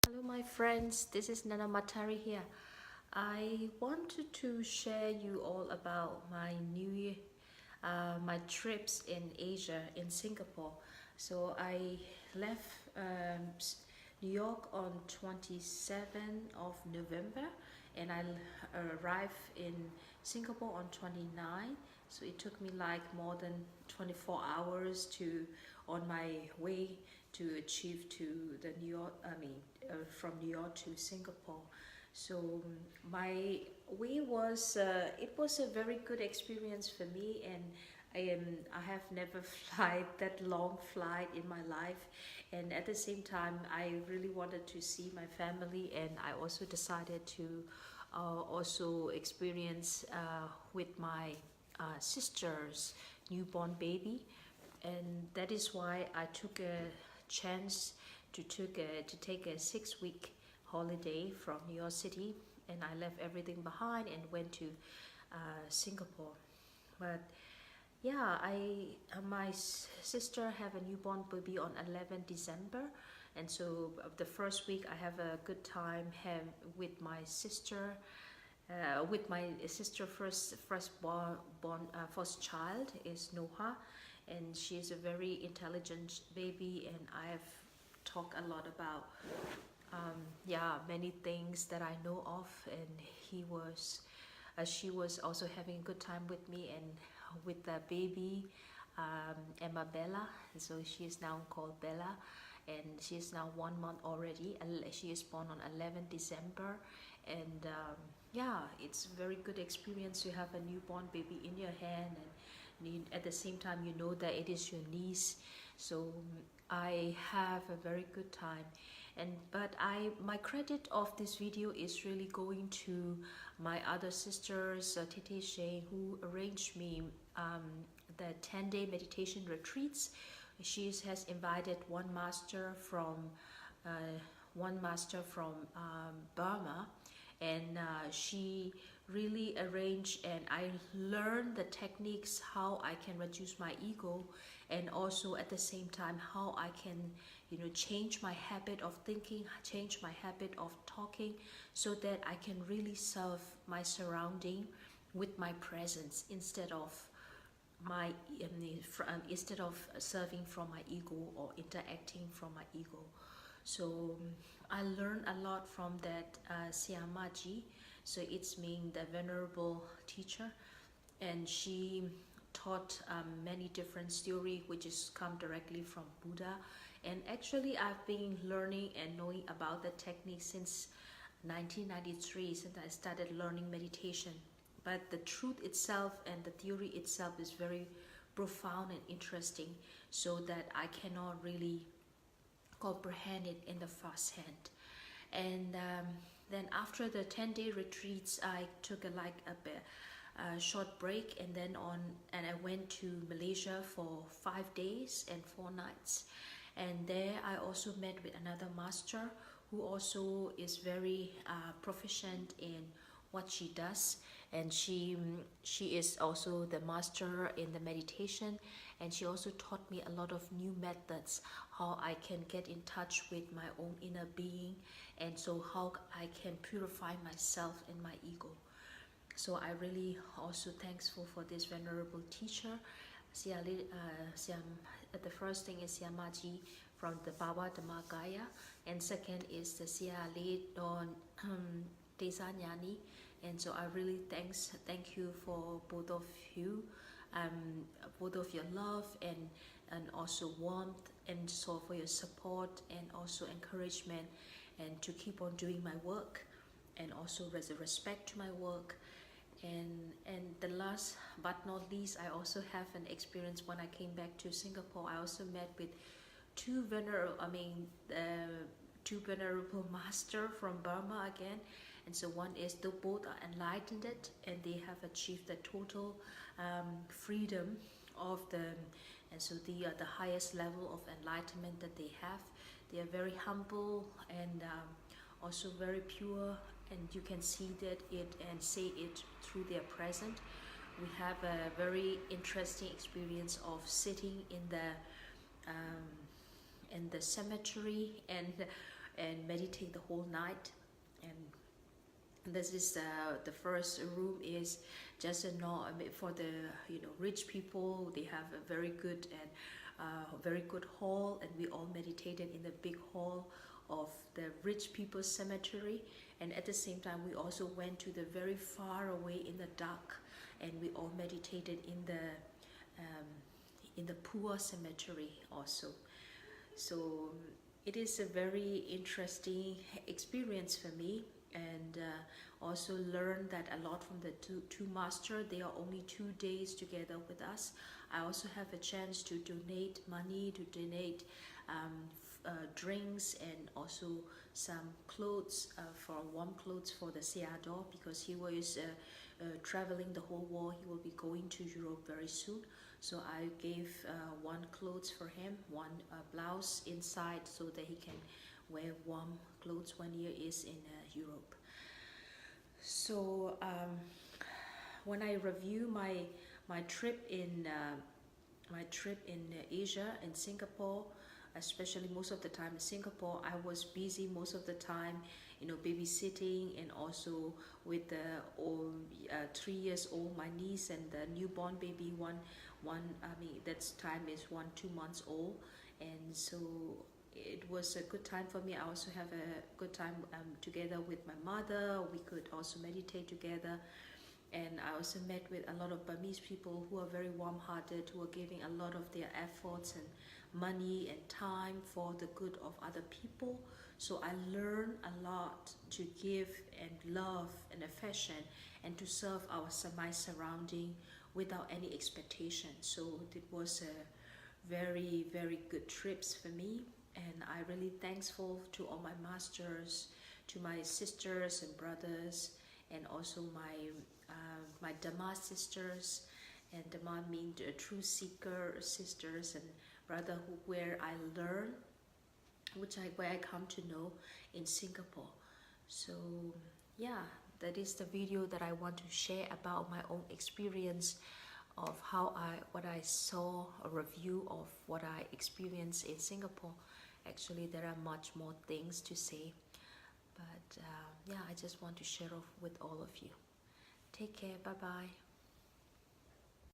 Hello my friends, this is Nana Matari here. I wanted to share you all about my new year, my trips in Asia, in Singapore. So I left New York on 27th of November and I arrived in Singapore on 29th. So it took me like more than 24 hours to on my way to achieve to the New York, from New York to Singapore. So my way was it was a very good experience for me, and I have never flight that long flight in my life, and at the same time I really wanted to see my family, and I also decided to also experience with my sister's newborn baby, and that is why I took a chance to take a 6 week holiday from New York City, and I left everything behind and went to Singapore. But yeah, I my sister have a newborn baby on 11 December, and so the first week I have a good time with my sister. With my sister first child is Noha, and she is a very intelligent baby, and I have talked a lot about many things that I know of, and she was also having a good time with me and with the baby, Emma Bella. So she is now called Bella, and she is now 1 month already. She is born on 11 December, and it's a very good experience to have a newborn baby in your hand, and at the same time you know that it is your niece. So I have a very good time, and but my credit of this video is really going to my other sisters, Tete Shay, who arranged me the 10-day meditation retreats. She has invited uh, one master from Burma, and she really arranged, and I learned the techniques how I can reduce my ego, and also at the same time how I can change my habit of thinking, change my habit of talking, so that I can really serve my surrounding with my presence instead of my instead of serving from my ego or interacting from my ego. So I learned a lot from that Siamaji. So it's mean the venerable teacher, and she taught many different theory which is come directly from Buddha. And actually I've been learning and knowing about the technique since 1993, since I started learning meditation. But the truth itself and the theory itself is very profound and interesting, so that I cannot really comprehend it in the first hand. And then after the 10-day retreats, I took a short break, and then I went to Malaysia for 5 days and 4 nights. And there I also met with another master who also is very proficient in what she does, and she is also the master in the meditation, and she also taught me a lot of new methods how I can get in touch with my own inner being, and so how I can purify myself and my ego. So I really also thankful for this venerable teacher. The first thing is Siamaji from the Baba Dhammagaya, and second is the Siale Don Desanyani. And so I really thank you for both of you, both of your love and also warmth, and so for your support and also encouragement, and to keep on doing my work, and also as a respect to my work. And the last but not least, I also have an experience when I came back to Singapore. I also met with two venerable master from Burma again. And so one is both are enlightened, and they have achieved the total freedom of and so they are the highest level of enlightenment that they have. They are very humble and also very pure, and you can see that it and say it through their present. We have a very interesting experience of sitting in the cemetery, and and meditate the whole night. And this is the first room is just a no, I mean, for the rich people. They have a very good and very good hall, and we all meditated in the big hall of the rich people's cemetery. And at the same time, we also went to the very far away in the dark, and we all meditated in the poor cemetery also. So it is a very interesting experience for me, and also learned that a lot from the two master. They are only 2 days together with us. I also have a chance to donate money, to donate drinks, and also some clothes, for warm clothes for the Seador, because he was traveling the whole world. He will be going to Europe very soon. So I gave one clothes for him, one blouse inside, so that he can wear warm clothes when he is in Europe. So when I review my trip in Asia, in Singapore, especially most of the time in Singapore, I was busy most of the time, babysitting, and also with the 3 years old, my niece, and the newborn baby, that time is 1-2 months old. And so it was a good time for me. I also have a good time together with my mother. We could also meditate together. And I also met with a lot of Burmese people who are very warm-hearted, who are giving a lot of their efforts and money and time for the good of other people. So I learned a lot to give and love and affection, and to serve my surrounding without any expectation. So it was a very, very good trips for me. And I really thankful to all my masters, to my sisters and brothers, and also my Dhamma sisters. And Dhamma means true seeker sisters and brother, where I learn, where I come to know in Singapore. So yeah, that is the video that I want to share about my own experience of what I saw, a review of what I experienced in Singapore. Actually, there are much more things to say, but yeah, I just want to share off with all of you. Take care. Bye bye.